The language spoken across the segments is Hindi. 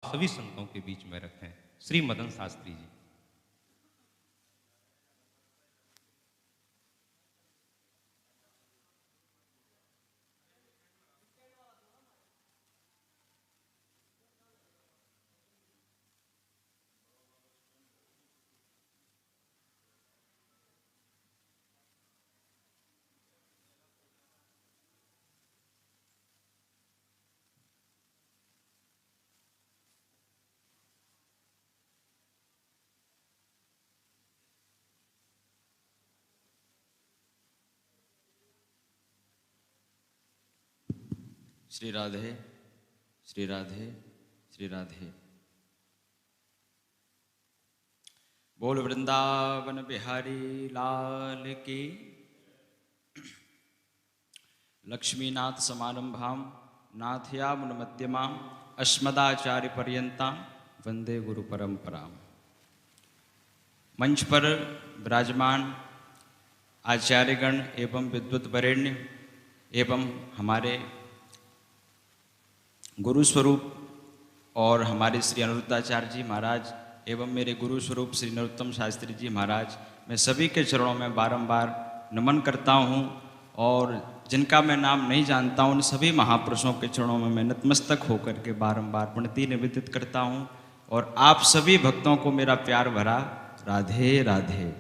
सभी संतों के बीच में रखें। श्री मदन शास्त्री जी। श्री राधे, श्री राधे, श्री राधे। बोल वृंदावन बिहारी लाल की। लक्ष्मीनाथ समारंभाम नाथयामुन मध्यमाम अस्मदाचार्य पर्यंताम वंदे गुरु परंपराम। मंच पर विराजमान आचार्यगण एवं विद्वत वरेण्य एवं हमारे गुरु स्वरूप और हमारे श्री अनिरुद्धाचार्य जी महाराज एवं मेरे गुरु स्वरूप श्री नरोत्तम शास्त्री जी महाराज, मैं सभी के चरणों में बारंबार नमन करता हूँ। और जिनका मैं नाम नहीं जानता हूँ उन सभी महापुरुषों के चरणों में मैं नतमस्तक होकर के बारंबार प्रणति निवेदित करता हूँ। और आप सभी भक्तों को मेरा प्यार भरा राधे राधे।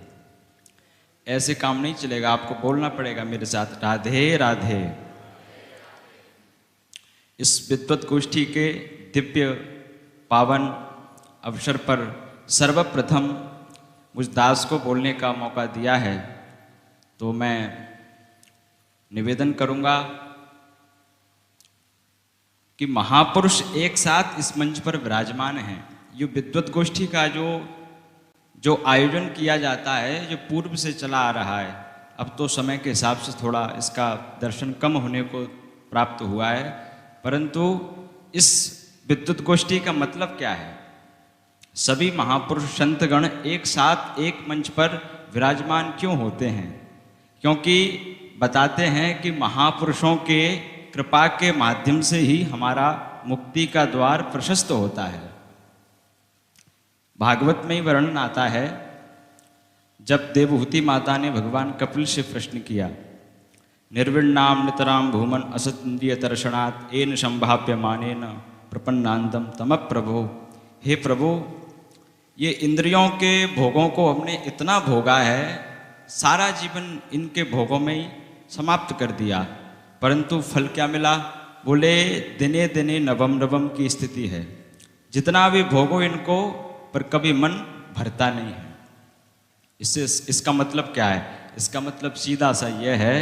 ऐसे काम नहीं चलेगा, आपको बोलना पड़ेगा मेरे साथ, राधे राधे। इस विद्वत गोष्ठी के दिव्य पावन अवसर पर सर्वप्रथम मुझ दास को बोलने का मौका दिया है, तो मैं निवेदन करूंगा कि महापुरुष एक साथ इस मंच पर विराजमान हैं। ये विद्वत गोष्ठी का जो आयोजन किया जाता है, जो पूर्व से चला आ रहा है, अब तो समय के हिसाब से थोड़ा इसका दर्शन कम होने को प्राप्त हुआ है, परंतु इस विद्वत गोष्ठी का मतलब क्या है? सभी महापुरुष संतगण एक साथ एक मंच पर विराजमान क्यों होते हैं? क्योंकि बताते हैं कि महापुरुषों के कृपा के माध्यम से ही हमारा मुक्ति का द्वार प्रशस्त होता है। भागवत में ही वर्णन आता है, जब देवहूति माता ने भगवान कपिल से प्रश्न किया, निर्विण्णाम नितराम भूमन असत्न्द्रिय दर्शनात् एन संभाव्य मानेन प्रपन्नांदम तम प्रभो। हे प्रभु, ये इंद्रियों के भोगों को हमने इतना भोगा है, सारा जीवन इनके भोगों में ही समाप्त कर दिया, परंतु फल क्या मिला? बोले दिने दिने नवम नवम की स्थिति है, जितना भी भोगो इनको पर कभी मन भरता नहीं है। इसका मतलब क्या है? इसका मतलब सीधा सा यह है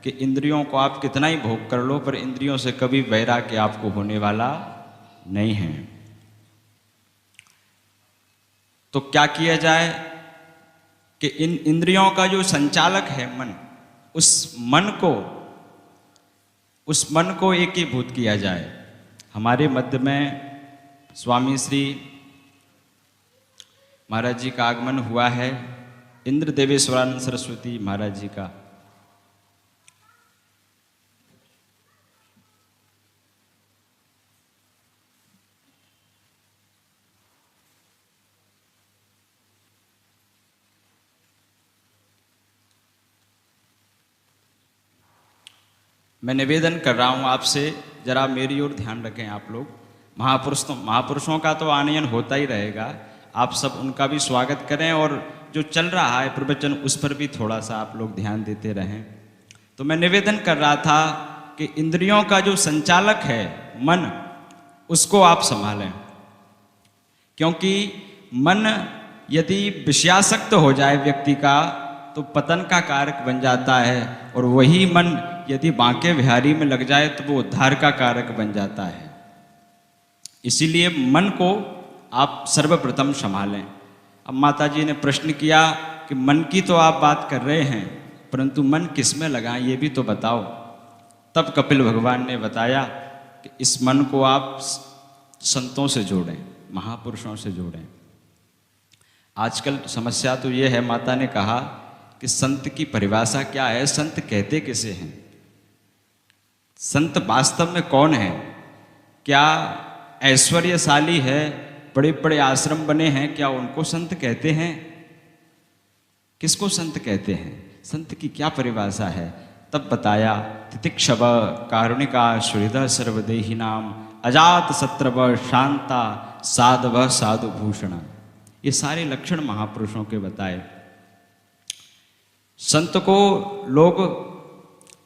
कि इंद्रियों को आप कितना ही भोग कर लो, पर इंद्रियों से कभी वैराग्य आपको होने वाला नहीं है। तो क्या किया जाए कि इन इंद्रियों का जो संचालक है मन, उस मन को एकीभूत किया जाए। हमारे मध्य में स्वामी श्री महाराज जी का आगमन हुआ है, इंद्र देवेश्वरानंद सरस्वती महाराज जी का। मैं निवेदन कर रहा हूँ आपसे, जरा मेरी ओर ध्यान रखें आप लोग। महापुरुषों का तो आनयन होता ही रहेगा, आप सब उनका भी स्वागत करें, और जो चल रहा है प्रवचन उस पर भी थोड़ा सा आप लोग ध्यान देते रहें। तो मैं निवेदन कर रहा था कि इंद्रियों का जो संचालक है मन, उसको आप संभालें, क्योंकि मन यदि विषयासक्त हो जाए व्यक्ति का तो पतन का कारक बन जाता है, और वही मन यदि बांके बिहारी में लग जाए तो वो उद्धार का कारक बन जाता है। इसीलिए मन को आप सर्वप्रथम संभालें। अब माता जी ने प्रश्न किया कि मन की तो आप बात कर रहे हैं, परंतु मन किस में लगाएं ये भी तो बताओ। तब कपिल भगवान ने बताया कि इस मन को आप संतों से जोड़ें, महापुरुषों से जोड़ें। आजकल समस्या तो ये है, माता ने कहा कि संत की परिभाषा क्या है, संत कहते किसे हैं, संत वास्तव में कौन है? क्या ऐश्वर्यशाली है, बड़े बड़े आश्रम बने हैं, क्या उनको संत कहते हैं? किसको संत कहते हैं? संत की क्या परिभाषा है? तब बताया, तितिक्षव कारुणिका सुहृद सर्वदेही नाम अजात शत्रव शांता साधव साधु भूषण। ये सारे लक्षण महापुरुषों के बताए। संत को लोग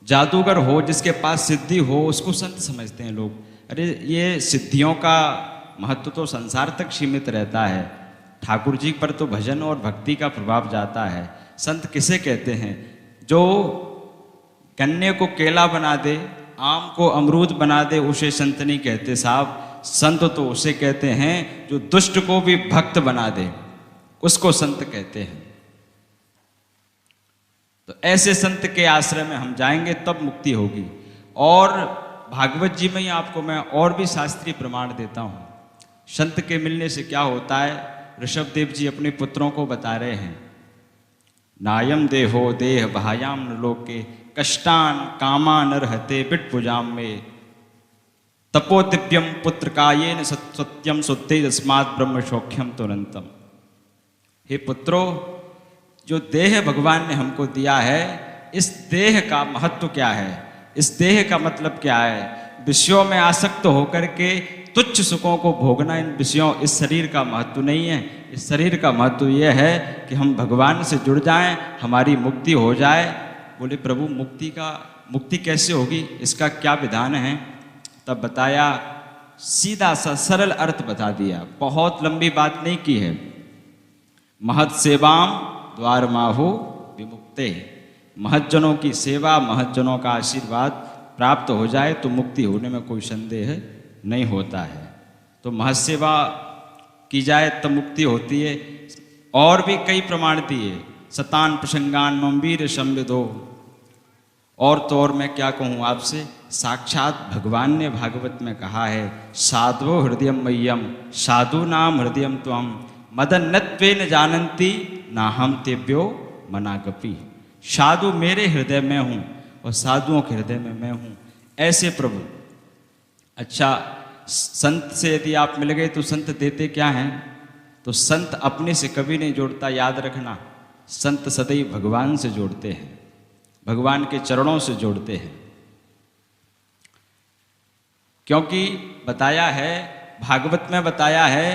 जादूगर हो, जिसके पास सिद्धि हो, उसको संत समझते हैं लोग। अरे ये सिद्धियों का महत्व तो संसार तक सीमित रहता है, ठाकुर जी पर तो भजन और भक्ति का प्रभाव जाता है। संत किसे कहते हैं? जो गन्ने को केला बना दे, आम को अमरूद बना दे, उसे संत नहीं कहते साहब। संत तो उसे कहते हैं जो दुष्ट को भी भक्त बना दे, उसको संत कहते हैं। तो ऐसे संत के आश्रय में हम जाएंगे तब मुक्ति होगी। और भागवत जी में ही आपको मैं और भी शास्त्रीय प्रमाण देता हूं। संत के मिलने से क्या होता है, ऋषभदेव जी अपने पुत्रों को बता रहे हैं। नायम देहो देह भायाम लोके कष्टान कामान रहते बिट पुजाम में तपोदिव्यम पुत्र कायेन सत्यम सुद्धे तस्मात् ब्रह्म सौख्यम तुरंतम। हे पुत्रो, जो देह भगवान ने हमको दिया है, इस देह का महत्व क्या है? इस देह का मतलब क्या है? विषयों में आसक्त होकर के तुच्छ सुखों को भोगना, इन विषयों, इस शरीर का महत्व नहीं है। इस शरीर का महत्व यह है कि हम भगवान से जुड़ जाएं, हमारी मुक्ति हो जाए। बोले प्रभु मुक्ति कैसे होगी, इसका क्या विधान है? तब बताया, सीधा सा सरल अर्थ बता दिया, बहुत लंबी बात नहीं की है। महत सेवाम द्वार माहु विमुक्ते। महज्जनों की सेवा, महज्जनों का आशीर्वाद प्राप्त हो जाए तो मुक्ति होने में कोई संदेह नहीं होता है। तो महसेवा की जाए तब मुक्ति होती है। और भी कई प्रमाण दिए, सतान प्रसंगान मम्बीर संविदो। और तो और मैं क्या कहूँ आपसे, साक्षात भगवान ने भागवत में कहा है, साधवो हृदयम मह्यम साधु नाम हृदयम त्वम मदन्नत्वेन जानन्ति नाहम तेभ्यो मनागपि। साधु मेरे हृदय में हूँ और साधुओं के हृदय में मैं हूँ, ऐसे प्रभु। अच्छा, संत से यदि आप मिल गए तो संत देते क्या हैं? तो संत अपने से कभी नहीं जोड़ता, याद रखना। संत सदैव भगवान से जोड़ते हैं, भगवान के चरणों से जोड़ते हैं। क्योंकि बताया है, भागवत में बताया है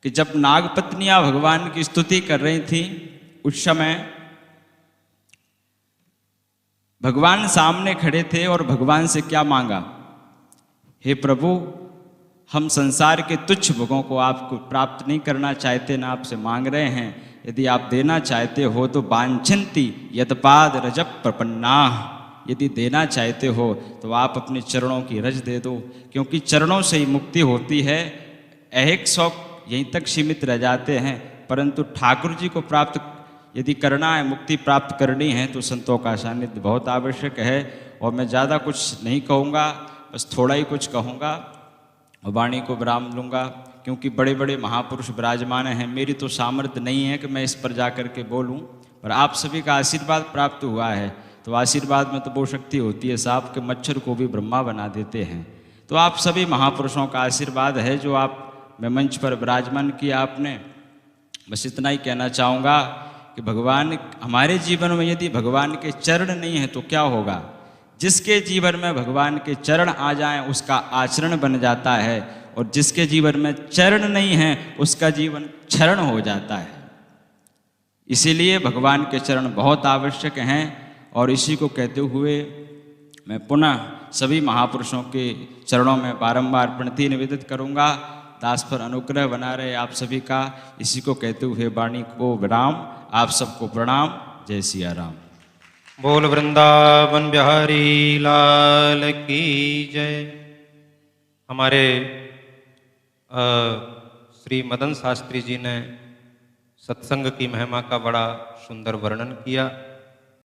कि जब नागपत्नियां भगवान की स्तुति कर रही थी, उस समय भगवान सामने खड़े थे और भगवान से क्या मांगा? हे प्रभु, हम संसार के तुच्छ भोगों को आपको प्राप्त नहीं करना चाहते, ना आपसे मांग रहे हैं। यदि आप देना चाहते हो तो वांछन्ति यत्पाद रजप प्रपन्ना। यदि देना चाहते हो तो आप अपने चरणों की रज दे दो, क्योंकि चरणों से ही मुक्ति होती है। ऐहिक शौक यहीं तक सीमित रह जाते हैं, परंतु ठाकुर जी को प्राप्त यदि करना है, मुक्ति प्राप्त करनी है, तो संतों का सानिध्य बहुत आवश्यक है। और मैं ज़्यादा कुछ नहीं कहूँगा, बस थोड़ा ही कुछ कहूँगा और वाणी को विराम लूँगा, क्योंकि बड़े बड़े महापुरुष विराजमान हैं। मेरी तो सामर्थ्य नहीं है कि मैं इस पर जा कर के बोलूँ, पर आप सभी का आशीर्वाद प्राप्त हुआ है। तो आशीर्वाद में तो वो शक्ति होती है साहब के मच्छर को भी ब्रह्मा बना देते हैं। तो आप सभी महापुरुषों का आशीर्वाद है जो आप मैं मंच पर विराजमान किया आपने। बस इतना ही कहना चाहूँगा कि भगवान हमारे जीवन में यदि भगवान के चरण नहीं है तो क्या होगा? जिसके जीवन में भगवान के चरण आ जाएं उसका आचरण बन जाता है, और जिसके जीवन में चरण नहीं है उसका जीवन क्षरण हो जाता है। इसीलिए भगवान के चरण बहुत आवश्यक हैं। और इसी को कहते हुए मैं पुनः सभी महापुरुषों के चरणों में बारंबार प्रणति निवेदित करूँगा। दास पर अनुग्रह बना रहे आप सभी का। इसी को कहते हुए वाणी को विराम। आप सबको प्रणाम। जय सिया राम। बोल वृंदावन बिहारी लाल की जय। हमारे श्री मदन शास्त्री जी ने सत्संग की महिमा का बड़ा सुंदर वर्णन किया।